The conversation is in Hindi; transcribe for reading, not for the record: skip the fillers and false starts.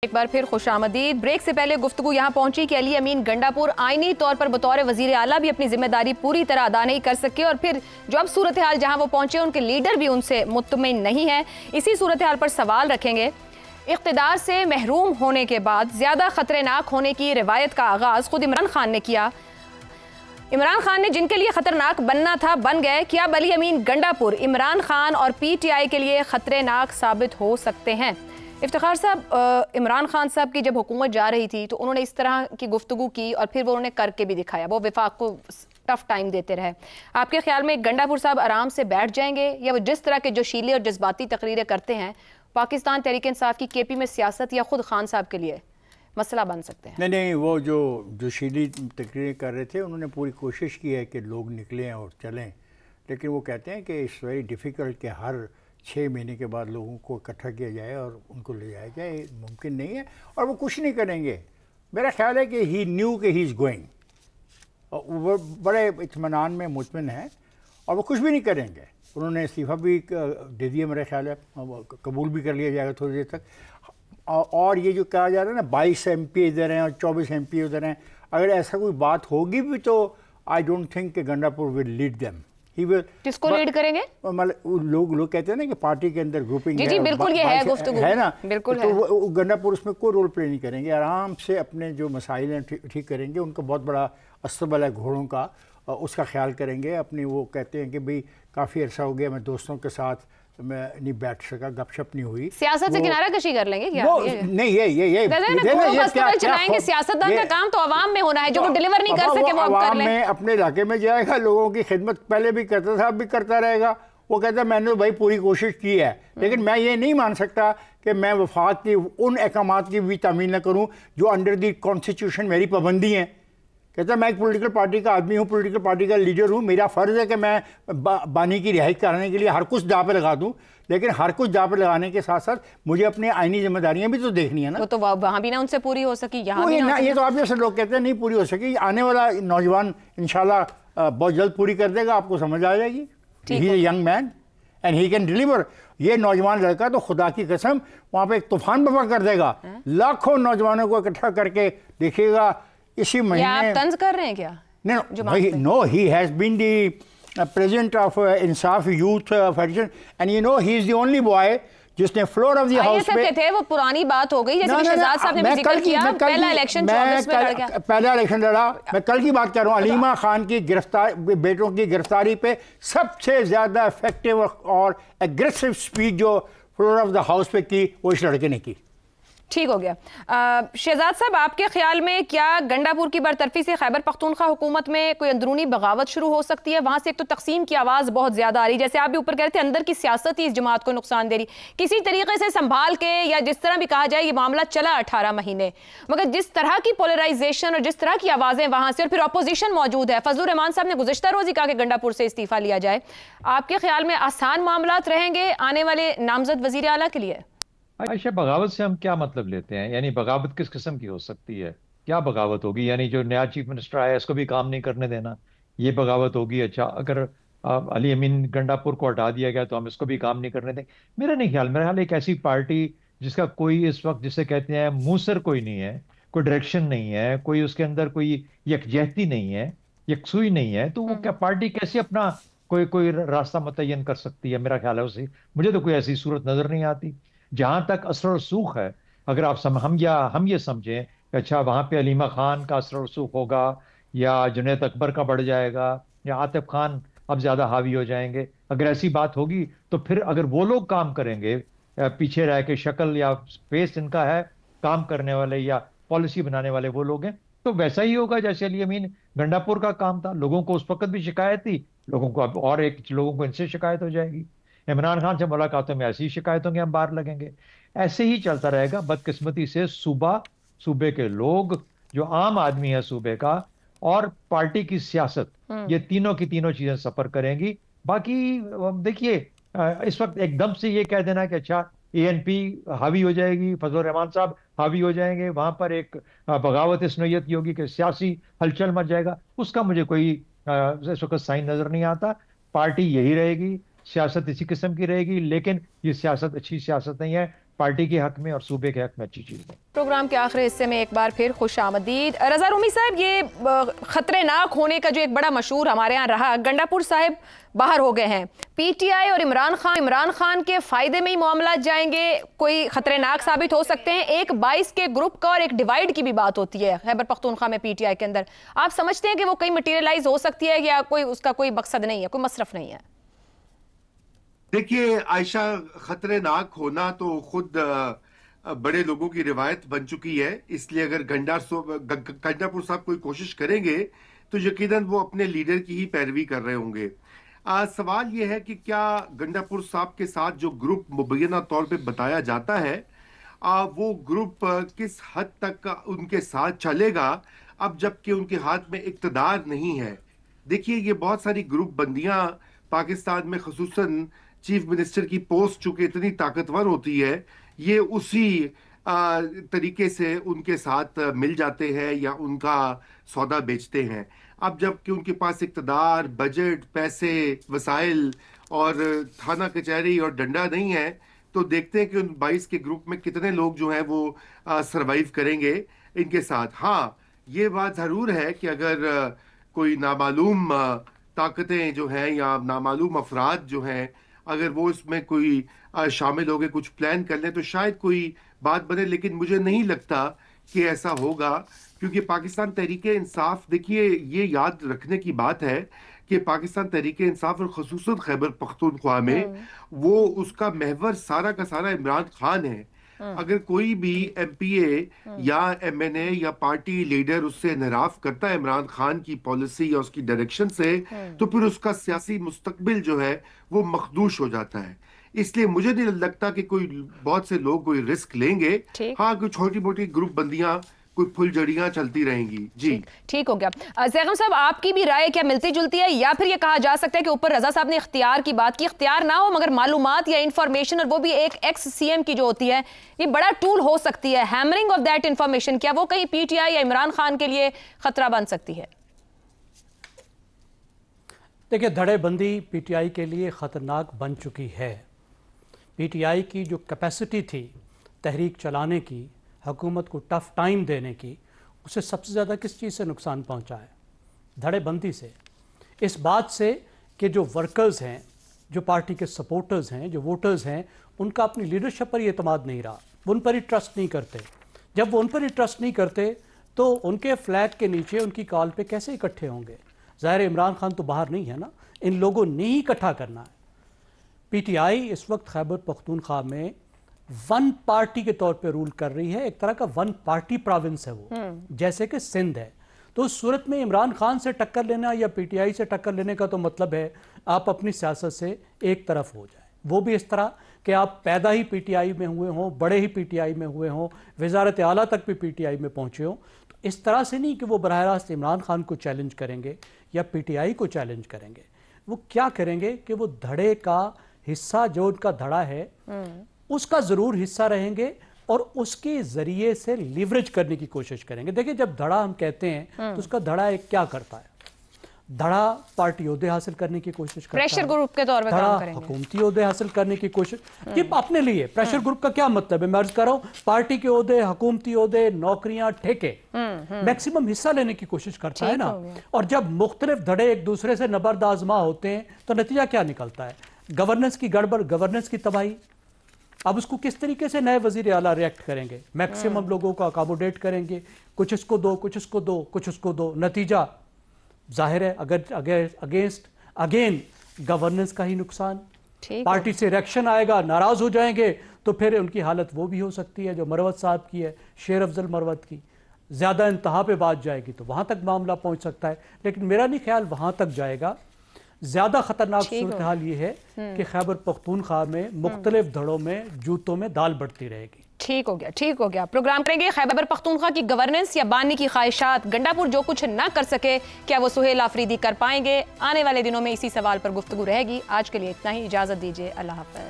एक बार फिर खुशामदीद। ब्रेक से पहले गुफ्तगू यहाँ पहुंची कि अली अमीन गंडापुर आईनी तौर पर बतौर वजीर आला भी अपनी जिम्मेदारी पूरी तरह अदा नहीं कर सके और फिर जो अब सूरत हाल जहाँ वो पहुंचे उनके लीडर भी उनसे मुतमिन नहीं है। इसी सूरत हाल पर सवाल रखेंगे। इख्तिदार से महरूम होने के बाद ज्यादा खतरनाक होने की रिवायत का आगाज खुद इमरान खान ने किया। इमरान खान ने जिनके लिए खतरनाक बनना था बन गए। क्या अब अली अमीन गंडापुर इमरान खान और PTI के लिए खतरनाक साबित हो सकते हैं? इफ्तिखार साहब, इमरान खान साहब की जब हुकूमत जा रही थी तो उन्होंने इस तरह की गुफ्तगू की और फिर वो उन्होंने करके भी दिखाया। वो विफाक को टफ टाइम देते रहे। आपके ख्याल में गंडापुर साहब आराम से बैठ जाएंगे या वो जिस तरह के जोशीले और जज्बाती तकरीरें करते हैं पाकिस्तान तहरीक इंसाफ की KP में सियासत या खुद खान साहब के लिए मसला बन सकते हैं? नहीं, वो जो जोशीली तकरीरें कर रहे थे उन्होंने पूरी कोशिश की है कि लोग निकलें और चलें, लेकिन वो कहते हैं कि इट्स वेरी डिफ़िकल्ट कि हर 6 महीने के बाद लोगों को इकट्ठा किया जाए और उनको ले जाया जाए। मुमकिन नहीं है और वो कुछ नहीं करेंगे। मेरा ख्याल है कि ही न्यू कि ही इज़ गोइंग, वो बड़े इत्मीनान में मुतमिन हैं और वो कुछ भी नहीं करेंगे। उन्होंने इस्तीफ़ा भी दे दिया, मेरा ख्याल है कबूल भी कर लिया जाएगा थोड़ी देर तक। और ये जो कहा जा रहा है ना 22 MP इधर हैं और 24 MP उधर हैं, अगर ऐसा कोई बात होगी भी तो आई डोंट थिंक कि गंडापुर विल लीड देम। किसको लीड करेंगे? मतलब लोग कहते हैं ना कि पार्टी के अंदर ग्रुपिंग जी बिल्कुल ये है गुफ्तगू है ना, बिल्कुल तो है। वो गंडापुर उसमें कोई रोल प्ले नहीं करेंगे। आराम से अपने जो मसाइल हैं ठीक करेंगे। उनका बहुत बड़ा अस्तबल है घोड़ों का, उसका ख्याल करेंगे। अपनी वो कहते हैं कि भाई काफ़ी अर्सा हो गया मैं दोस्तों के साथ मैं नहीं बैठ सका, गपशप नहीं हुई। सियासत से किनारा कशी कर लेंगे क्या? नहीं, ये चलाएंगे। सियासतदान का काम तो आवाम में होना है, जो वो डिलीवर नहीं कर सके वो अब कर ले। में अपने इलाके में जाएगा, लोगों की खिदमत पहले भी करता था अब भी करता रहेगा। वो कहता है मैंने भाई पूरी कोशिश की है, लेकिन मैं ये नहीं मान सकता कि मैं वफाक की उन अहकामात की भी तामील न करूँ जो अंडर दी कॉन्स्टिट्यूशन मेरी पाबंदी है। कहता है मैं एक पॉलिटिकल पार्टी का आदमी हूँ, पॉलिटिकल पार्टी का लीडर हूँ, मेरा फ़र्ज़ है कि मैं बानी की रिहाई कराने के लिए हर कुछ दाव पे लगा दूँ, लेकिन हर कुछ दाव पे लगाने के साथ साथ मुझे अपनी आईनी जिम्मेदारियाँ भी तो देखनी है ना। वो तो वहाँ भी ना उनसे पूरी हो सकी, यहाँ भी ना। ये तो आप जैसे लोग कहते हैं नहीं पूरी हो सकी। आने वाला नौजवान इंशाल्लाह बहुत जल्द पूरी कर देगा, आपको समझ आ जाएगी। He is a young man and he can deliver. ये नौजवान लड़का तो खुदा की कसम वहाँ पे एक तूफान बर्पा कर देगा। लाखों नौजवानों को इकट्ठा करके देखिएगा इसी महीने। आप तंज कर रहे हैं क्या? No, he has been the president of Insaf Youth Federation, and you know he is the only boy जिसने फ्लोर ऑफ द हाउस पे थे। वो पुरानी बात हो गई, जैसे शहजाद साहब ने जिक्र किया। पहला इलेक्शन 24 में लड़ गया। पहला इलेक्शन लड़ा। मैं कल की बात कर रहा हूँ। अलीमा खान की बेटों की गिरफ्तारी पे सबसे ज्यादा इफेक्टिव और एग्रेसिव स्पीच जो फ्लोर ऑफ द हाउस पे की वो इस लड़के ने की। ठीक हो गया। शहजाद साहब, आपके ख्याल में क्या गंडापुर की बरतरफी से खैबर पख्तूनख्वा हुकूमत में कोई अंदरूनी बगावत शुरू हो सकती है? वहां से एक तो तकसीम की आवाज़ बहुत ज़्यादा आ रही, जैसे आप भी ऊपर कह रहे थे अंदर की सियासत ही इस जमात को नुकसान दे रही। किसी तरीके से संभाल के या जिस तरह भी कहा जाए ये मामला चला 18 महीने, मगर जिस तरह की पोलराइजेशन और जिस तरह की आवाज़ें वहां से, और फिर अपोजिशन मौजूद है। फजलुर रहमान साहब ने गुज़िश्ता रोज़ ही कहा कि गंडापुर से इस्तीफ़ा लिया जाए। आपके ख्याल में आसान मामला रहेंगे आने वाले नामजद वज़ीर आला के लिए? आयशा, बगावत से हम क्या मतलब लेते हैं? यानी बगावत किस किस्म की हो सकती है? क्या बगावत होगी? यानी जो नया चीफ मिनिस्टर आया इसको भी काम नहीं करने देना, ये बगावत होगी? अच्छा, अगर अली अमीन गंडापुर को हटा दिया गया तो हम इसको भी काम नहीं करने दें? मेरा नहीं ख्याल। मेरा ख्याल एक ऐसी पार्टी जिसका कोई इस वक्त जिसे कहते हैं मूसर कोई नहीं है, कोई डायरेक्शन नहीं है, कोई उसके अंदर कोई यकजहती नहीं है, यकसुई नहीं है, तो वो क्या पार्टी कैसे अपना कोई रास्ता मुतय्यन कर सकती है? मेरा ख्याल है उसे, मुझे तो कोई ऐसी सूरत नजर नहीं आती। जहां तक असर रसूख है, अगर आप हम ये समझें कि अच्छा वहां पे अलीमा खान का असर रसूख होगा या जुनैद अकबर का बढ़ जाएगा या आतिफ खान अब ज्यादा हावी हो जाएंगे, अगर ऐसी बात होगी तो फिर अगर वो लोग काम करेंगे पीछे रह के, शक्ल या फेस इनका है काम करने वाले या पॉलिसी बनाने वाले वो लोग हैं, तो वैसा ही होगा जैसे अली अमीन गंडापुर का काम था। लोगों को उस वक्त भी शिकायत थी, लोगों को अब और एक लोगों को इनसे शिकायत हो जाएगी। इमरान खान से मुलाकातों में ऐसी शिकायतों के हम बाहर लगेंगे। ऐसे ही चलता रहेगा। बदकिस्मती से सूबे के लोग, जो आम आदमी है सूबे का, और पार्टी की सियासत, ये तीनों की तीनों चीजें सफर करेंगी। बाकी देखिए, इस वक्त एकदम से ये कह देना कि अच्छा ANP हावी हो जाएगी, फजलुर रहमान साहब हावी हो जाएंगे, वहां पर एक बगावत इस नौयत की होगी कि सियासी हलचल मच जाएगा, उसका मुझे कोई इस वक्त साइन नजर नहीं आता। पार्टी यही रहेगी, सियासत इसी किस्म की रहेगी, लेकिन ये सियासत अच्छी सियासत नहीं है। पार्टी के हक में और सूबे के हक में अच्छी चीज़ है। प्रोग्राम के आखिरी हिस्से में एक बार फिर खुश आमदीद। रजा रूमी साहब, ये खतरनाक होने का जो एक बड़ा मशहूर हमारे यहाँ रहा, गंडापुर साहब बाहर हो गए हैं, पीटीआई और इमरान खान के फायदे में ही मामला जाएंगे, कोई खतरनाक साबित हो सकते हैं। एक 22 के ग्रुप का और एक डिवाइड की भी बात होती है खैबर पख्तूनख्वा में पीटीआई के अंदर, आप समझते हैं कि वो कहीं मटीरियलाइज हो सकती है या कोई उसका कोई मकसद नहीं है, कोई मसरफ नहीं है? देखिए आयशा, खतरनाक होना तो खुद बड़े लोगों की रिवायत बन चुकी है, इसलिए अगर गंडापुर साहब कोई कोशिश करेंगे तो यकीनन वो अपने लीडर की ही पैरवी कर रहे होंगे। सवाल ये है कि क्या गंडापुर साहब के साथ जो ग्रुप मुबैना तौर पे बताया जाता है वो ग्रुप किस हद तक उनके साथ चलेगा, अब जबकि उनके हाथ में इक्तदार नहीं है। देखिए, ये बहुत सारी ग्रुप बंदियां पाकिस्तान में खसूसन चीफ मिनिस्टर की पोस्ट चूंकि इतनी ताकतवर होती है, ये उसी तरीके से उनके साथ मिल जाते हैं या उनका सौदा बेचते हैं। अब जबकि उनके पास इक्तदार, बजट, पैसे, वसाइल और थाना कचहरी और डंडा नहीं है, तो देखते हैं कि उन 22 के ग्रुप में कितने लोग जो हैं वो सरवाइव करेंगे इनके साथ। हाँ, ये बात ज़रूर है कि अगर कोई नामालूम ताकतें जो हैं या नामालूम अफराद जो हैं, अगर वो इसमें कोई शामिल हो गए, कुछ प्लान कर लें, तो शायद कोई बात बने, लेकिन मुझे नहीं लगता कि ऐसा होगा, क्योंकि पाकिस्तान तहरीके इंसाफ, देखिए ये याद रखने की बात है कि पाकिस्तान तहरीके इंसाफ और खसूसन खैबर पख्तूनख्वा में वो उसका महवर सारा का सारा इमरान खान है। अगर कोई भी एमपीए या एमएनए या पार्टी लीडर उससे इनहराफ करता है इमरान खान की पॉलिसी या उसकी डायरेक्शन से, तो फिर उसका सियासी मुस्तकबिल जो है वो मखदूश हो जाता है। इसलिए मुझे नहीं लगता कि कोई बहुत से लोग कोई रिस्क लेंगे। हाँ, कोई छोटी मोटी ग्रुप बंदियां, कोई फुलझड़ियां चलती रहेंगी। जी ठीक हो गया। ज़ैगम साहब, आपकी भी राय क्या मिलती जुलती है, या फिर ये कहा जा सकता है कि ऊपर रजा साहब ने इख्तियार की बात की, इख्तियार ना हो मगर मालूमात या इंफॉर्मेशन, और वो भी एक एक्स सीएम की जो होती है, ये बड़ा टूल हो सकती है, हैमरिंग ऑफ दैट इंफॉर्मेशन, क्या वो कहीं पीटीआई या इमरान खान के लिए खतरा बन सकती है? देखिए, धड़ेबंदी पीटीआई के लिए खतरनाक बन चुकी है। पीटीआई की जो कैपेसिटी थी तहरीक चलाने की, हुकूमत को टफ टाइम देने की, उसे सबसे ज़्यादा किस चीज़ से नुकसान पहुंचा है? धड़ेबंदी से। इस बात से कि जो वर्कर्स हैं, जो पार्टी के सपोर्टर्स हैं, जो वोटर्स हैं, उनका अपनी लीडरशिप पर ही एतमाद नहीं रहा, वो उन पर ही ट्रस्ट नहीं करते। जब वो उन पर ही ट्रस्ट नहीं करते तो उनके फ्लैग के नीचे उनकी कॉल पे कैसे इकट्ठे होंगे? ज़ाहिर इमरान खान तो बाहर नहीं है ना, इन लोगों ने ही इकट्ठा करना है। पीटीआई इस वक्त खैबर पख्तूनख्वा में वन पार्टी के तौर पे रूल कर रही है, एक तरह का वन पार्टी प्रोविंस है वो, जैसे कि सिंध है। तो उस सूरत में इमरान खान से टक्कर लेना या पीटीआई से टक्कर लेने का तो मतलब है आप अपनी सियासत से एक तरफ हो जाए, वो भी इस तरह कि आप पैदा ही पीटीआई में हुए हों, बड़े ही पीटीआई में हुए हों, वजारत आला तक भी पीटीआई में पहुंचे हों। तो इस तरह से नहीं कि वो बराह रास्त इमरान खान को चैलेंज करेंगे या पीटीआई को चैलेंज करेंगे। वो क्या करेंगे कि वो धड़े का हिस्सा, जो उनका धड़ा है, उसका जरूर हिस्सा रहेंगे और उसके जरिए से लीवरेज करने की कोशिश करेंगे। देखिए, जब धड़ा हम कहते हैं तो उसका धड़ा एक क्या करता है? धड़ा पार्टी ओहदे हासिल करने की कोशिश करता है, प्रेशर ग्रुप के तौर पे काम करेंगे, हुकूमती ओहदे हासिल करने की कोशिश, कि अपने लिए प्रेशर ग्रुप का क्या मतलब है? मैं अर्ज कर रहा हूं, पार्टी के ओहदे, हुकूमती ओहदे, नौकरियां, ठेके, मैक्सिमम हिस्सा लेने की कोशिश करता है ना। और जब मुख्तलिफ धड़े एक दूसरे से नबर्द आजमा होते हैं तो नतीजा क्या निकलता है? गवर्नेंस की गड़बड़, गवर्नेंस की तबाही। अब उसको किस तरीके से नए वजीर आला रिएक्ट करेंगे? मैक्सिमम लोगों को अकोमोडेट करेंगे, कुछ इसको दो, कुछ इसको दो, कुछ उसको दो। नतीजा जाहिर है अगर अगेंस्ट अगेन गवर्नेंस का ही नुकसान। पार्टी से रिएक्शन आएगा, नाराज हो जाएंगे, तो फिर उनकी हालत वो भी हो सकती है जो मरवत साहब की है, शेर अफजल मरवत की। ज्यादा इंतहा पे बात जाएगी तो वहां तक मामला पहुंच सकता है, लेकिन मेरा नहीं ख्याल वहां तक जाएगा। ज्यादा खतरनाक सूरत हाल ये है कि खैबर पख्तूनख्वा में मुख्तलिफ धड़ों में जूतों में दाल बढ़ती रहेगी। ठीक हो गया, ठीक हो गया। प्रोग्राम करेंगे खैबर पख्तूनख्वा की गवर्नेंस या बानी की ख्वाहिशात, गंडापुर जो कुछ ना कर सके क्या वो सुहेल आफरीदी कर पाएंगे? आने वाले दिनों में इसी सवाल पर गुफ्तगू रहेगी। आज के लिए इतना ही, इजाजत दीजिए, अल्लाह हाफ़िज़।